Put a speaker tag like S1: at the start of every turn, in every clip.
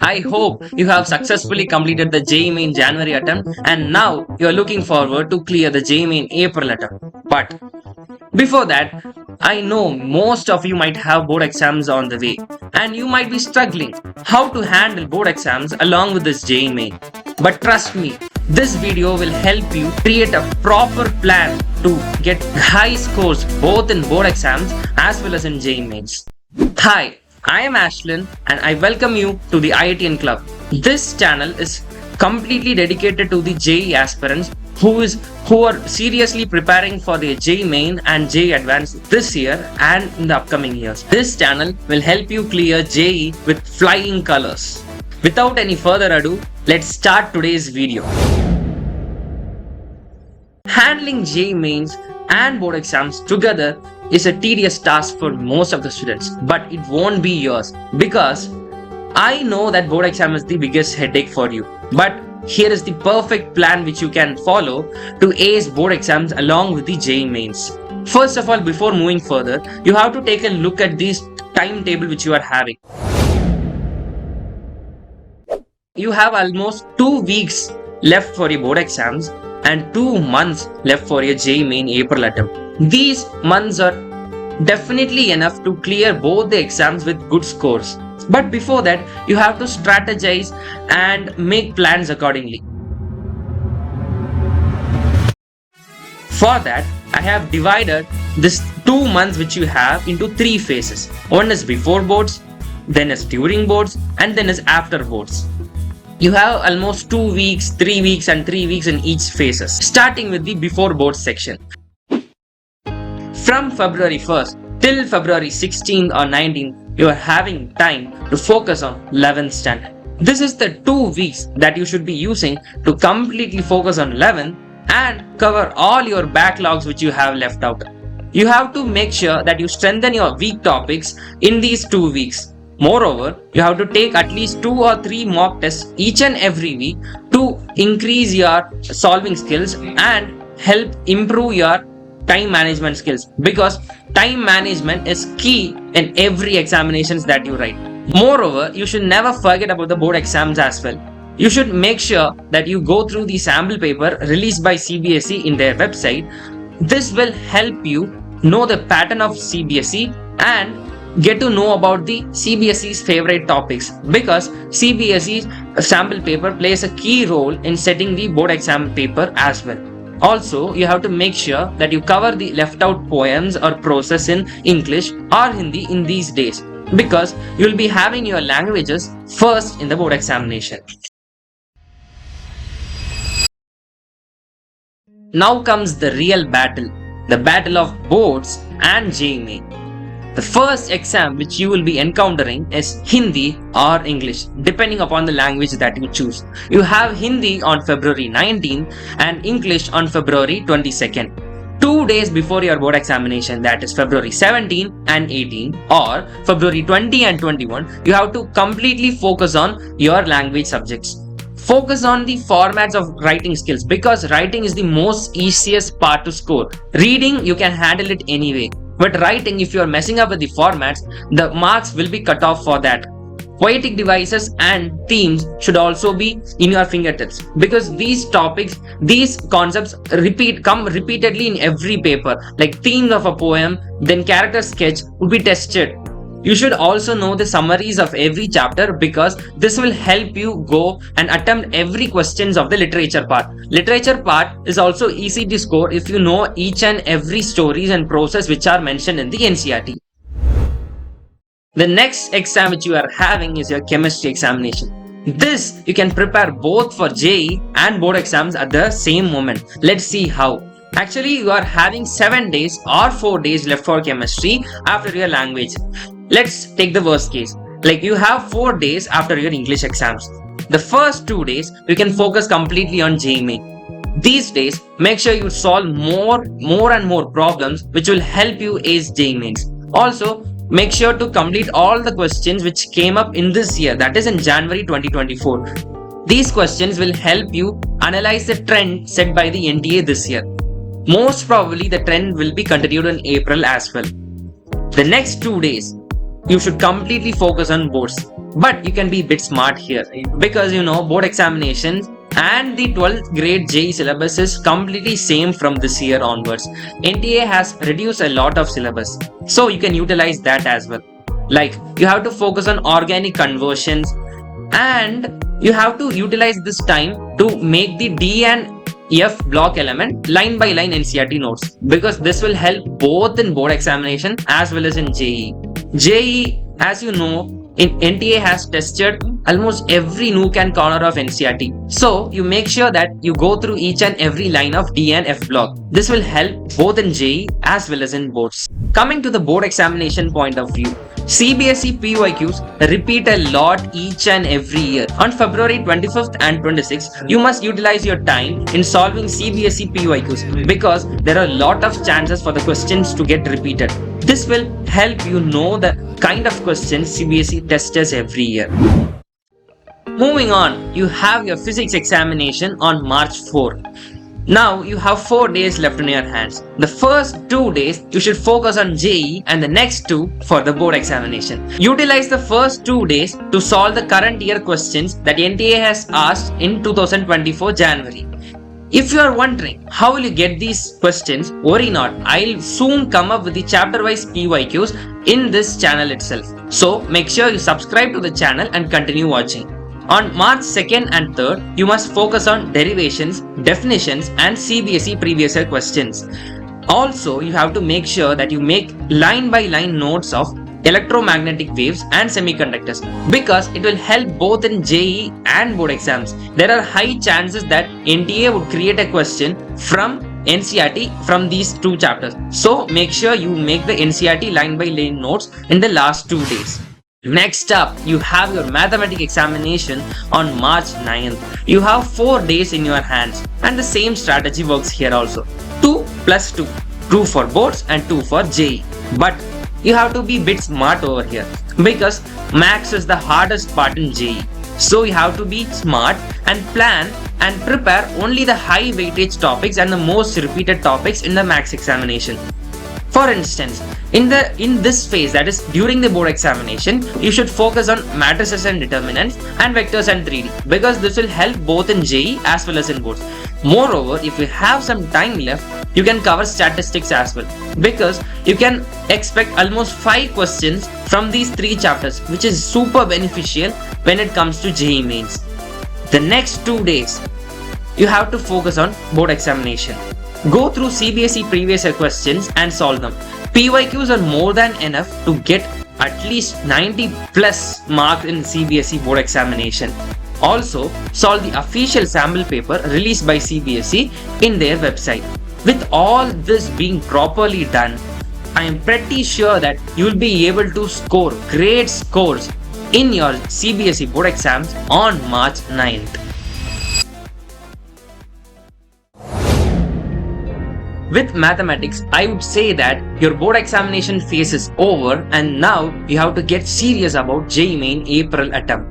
S1: I hope you have successfully completed the JEE in January attempt and now you are looking forward to clear the JEE in April attempt. But before that, I know most of you might have board exams on the way and you might be struggling how to handle board exams along with this JEE main. But trust me, this video will help you create a proper plan to get high scores both in board exams as well as in JEE mains. Hi, I am Ashlin and I welcome you to the IITian Club. This channel is completely dedicated to the JEE aspirants who are seriously preparing for their JEE main and JEE advanced this year and in the upcoming years. This channel will help you clear JEE with flying colors. Without any further ado, let's start today's video. Handling JEE mains and board exams together is a tedious task for most of the students, but it won't be yours because I know that board exam is the biggest headache for you. But here is the perfect plan which you can follow to ace board exams along with the JEE mains. First of all, before moving further, you have to take a look at this timetable which you are having. You have almost 2 weeks left for your board exams and 2 months left for your JEE main April attempt. These months are definitely enough to clear both the exams with good scores. But before that, you have to strategize and make plans accordingly. For that, I have divided this 2 months which you have into 3 phases. One is before boards, then is during boards, and then is after boards. You have almost 2 weeks, 3 weeks and 3 weeks in each phases. Starting with the before boards section. From February 1st till February 16th or 19th, you are having time to focus on 11th standard. This is the 2 weeks that you should be using to completely focus on 11th and cover all your backlogs which you have left out. You have to make sure that you strengthen your weak topics in these 2 weeks. Moreover, you have to take at least 2 or 3 mock tests each and every week to increase your solving skills and help improve your time management skills, because time management is key in every examinations that you write. Moreover, you should never forget about the board exams as well. You should make sure that you go through the sample paper released by CBSE in their website. This will help you know the pattern of CBSE and get to know about the CBSE's favorite topics, because CBSE's sample paper plays a key role in setting the board exam paper as well. Also, you have to make sure that you cover the left out poems or prose in English or Hindi in these days, because you will be having your languages first in the board examination. Now comes the real battle, the battle of boards and JEE main. The first exam which you will be encountering is Hindi or English, depending upon the language that you choose. You have Hindi on February 19th and English on February 22nd. 2 days before your board examination, that is February 17 and 18 or February 20 and 21, you have to completely focus on your language subjects. Focus on the formats of writing skills, because writing is the most easiest part to score. Reading, you can handle it anyway. But writing, if you are messing up with the formats, the marks will be cut off for that. Poetic devices and themes should also be in your fingertips, because these topics, these concepts come repeatedly in every paper. Like themes of a poem, then character sketch would be tested. You should also know the summaries of every chapter, because this will help you go and attempt every questions of the literature part. Literature part is also easy to score if you know each and every stories and process which are mentioned in the NCERT. The next exam which you are having is your chemistry examination. This you can prepare both for JEE and board exams at the same moment. Let's see how. Actually, you are having 7 days or 4 days left for chemistry after your language. Let's take the worst case. Like you have 4 days after your English exams. The first 2 days, you can focus completely on JEE main. These days, make sure you solve more and more problems which will help you ace JEE mains. Also, make sure to complete all the questions which came up in this year, that is in January 2024. These questions will help you analyze the trend set by the NTA this year. Most probably the trend will be continued in April as well. The next 2 days, you should completely focus on boards. But you can be a bit smart here because board examinations and the 12th grade JEE syllabus is completely same from this year onwards. NTA has reduced a lot of syllabus, so you can utilize that as well. Like, you have to focus on organic conversions, and you have to utilize this time to make the D and F block element line by line NCERT notes, because this will help both in board examination as well as in JEE. JEE, as you know, in NTA has tested almost every nook and corner of NCERT. So you make sure that you go through each and every line of D and F block. This will help both in JEE as well as in boards. Coming to the board examination point of view, CBSE PYQs repeat a lot each and every year. On February 25th and 26th, you must utilize your time in solving CBSE PYQs because there are a lot of chances for the questions to get repeated. This will help you know the kind of questions CBSE tests every year. Moving on, you have your physics examination on March 4. Now you have 4 days left in your hands. The first 2 days you should focus on JEE and the next 2 for the board examination. Utilize the first 2 days to solve the current year questions that NTA has asked in 2024 January. If you are wondering how will you get these questions, worry not. I'll soon come up with the Chapterwise PYQs in this channel itself. So make sure you subscribe to the channel and continue watching. On March 2nd and 3rd, you must focus on derivations, definitions and CBSE previous year questions. Also, you have to make sure that you make line by line notes of electromagnetic waves and semiconductors, because it will help both in JEE and board exams. There are high chances that NTA would create a question from NCERT from these 2 chapters. So make sure you make the NCERT line by line notes in the last 2 days. Next up, you have your mathematics examination on March 9th. You have 4 days in your hands, and the same strategy works here also. 2 plus 2. 2 for boards and 2 for JEE. But you have to be a bit smart over here because maths is the hardest part in JEE. So you have to be smart and plan and prepare only the high weightage topics and the most repeated topics in the maths examination. For instance, in this phase, that is during the board examination, you should focus on matrices and determinants and vectors and 3D, because this will help both in JEE as well as in boards. Moreover, if you have some time left, you can cover statistics as well, because you can expect almost 5 questions from these 3 chapters, which is super beneficial when it comes to JEE mains. The next 2 days, you have to focus on board examination. Go through CBSE previous year questions and solve them. PYQs are more than enough to get at least 90 plus marks in CBSE board examination. Also, solve the official sample paper released by CBSE in their website. With all this being properly done, I am pretty sure that you will be able to score great scores in your CBSE board exams on March 9th. With mathematics, I would say that your board examination phase is over and now you have to get serious about JEE Main April attempt.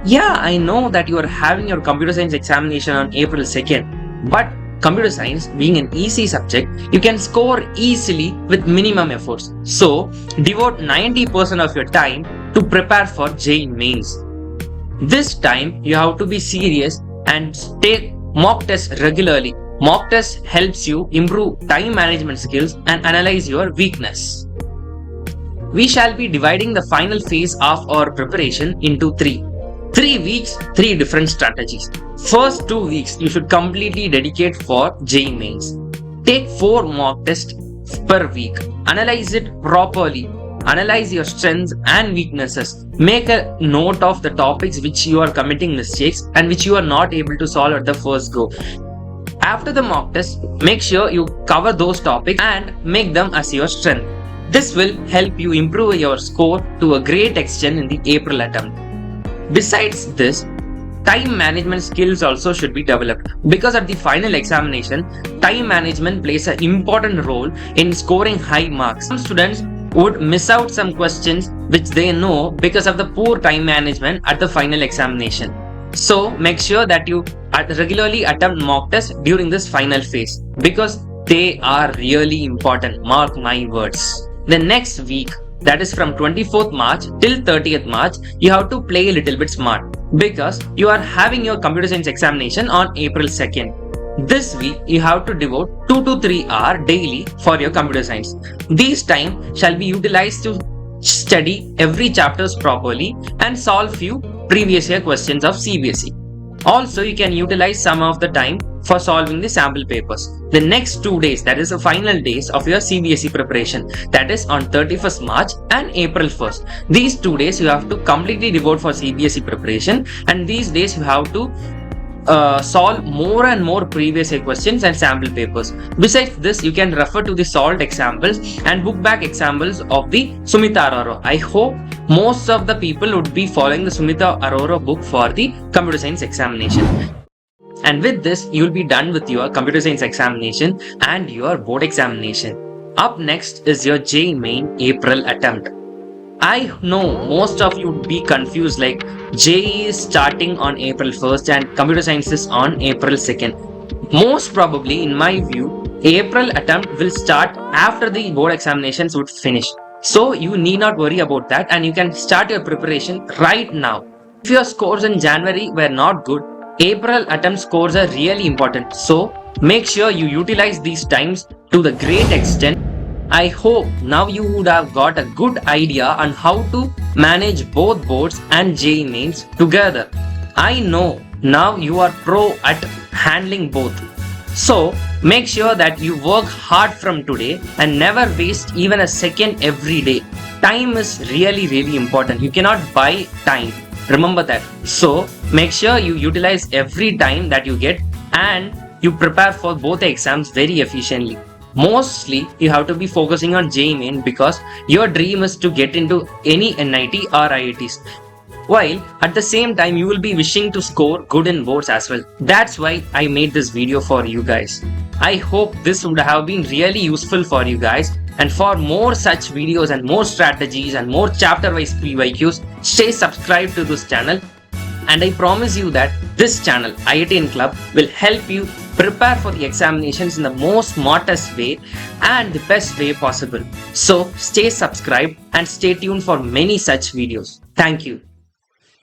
S1: Yeah, I know that you are having your computer science examination on April 2nd, but computer science being an easy subject, you can score easily with minimum efforts. So, devote 90% of your time to prepare for JEE Mains. This time, you have to be serious and take mock tests regularly. Mock test helps you improve time management skills and analyze your weakness. We shall be dividing the final phase of our preparation into 3 weeks, 3 different strategies. First 2 weeks, you should completely dedicate for JEE Mains. Take 4 mock tests per week. Analyze it properly. Analyze your strengths and weaknesses. Make a note of the topics which you are committing mistakes and which you are not able to solve at the first go. After the mock test, make sure you cover those topics and make them as your strength. This will help you improve your score to a great extent in the April attempt. Besides this, time management skills also should be developed, because at the final examination, time management plays an important role in scoring high marks. Some students would miss out some questions which they know because of the poor time management at the final examination. So make sure that you regularly attempt mock tests during this final phase, because they are really important, mark my words. The next week, that is from 24th March till 30th March, you have to play a little bit smart because you are having your computer science examination on April 2nd. This week, you have to devote 2 to 3 hours daily for your computer science. These time shall be utilized to study every chapters properly and solve few previous year questions of CBSE. Also, you can utilize some of the time for solving the sample papers. The next 2 days, that is the final days of your CBSE preparation, that is on 31st March and April 1st. These 2 days you have to completely devote for CBSE preparation, and these days you have to solve more and more previous year questions and sample papers. Besides this, you can refer to the solved examples and book back examples of the Sumita Arora. I hope most of the people would be following the Sumita Arora book for the computer science examination. And with this, you will be done with your computer science examination and your board examination. Up next is your JEE main April attempt. I know most of you would be confused, like JEE is starting on April 1st and computer science is on April 2nd. Most probably, in my view, April attempt will start after the board examinations would finish. So you need not worry about that and you can start your preparation right now. If your scores in January were not good, April attempt scores are really important. So make sure you utilize these times to the great extent. I hope now you would have got a good idea on how to manage both boards and JEE mains together. I know now you are pro at handling both. So make sure that you work hard from today and never waste even a second every day. Time is really important. You cannot buy time. Remember that. So make sure you utilize every time that you get and you prepare for both the exams very efficiently. Mostly, you have to be focusing on JEE main because your dream is to get into any NIT or IITs. While at the same time, you will be wishing to score good in boards as well. That's why I made this video for you guys. I hope this would have been really useful for you guys. And for more such videos and more strategies and more chapter-wise PYQs, stay subscribed to this channel. And I promise you that this channel, IITian Club, will help you prepare for the examinations in the most smartest way and the best way possible. So stay subscribed and stay tuned for many such videos. Thank you.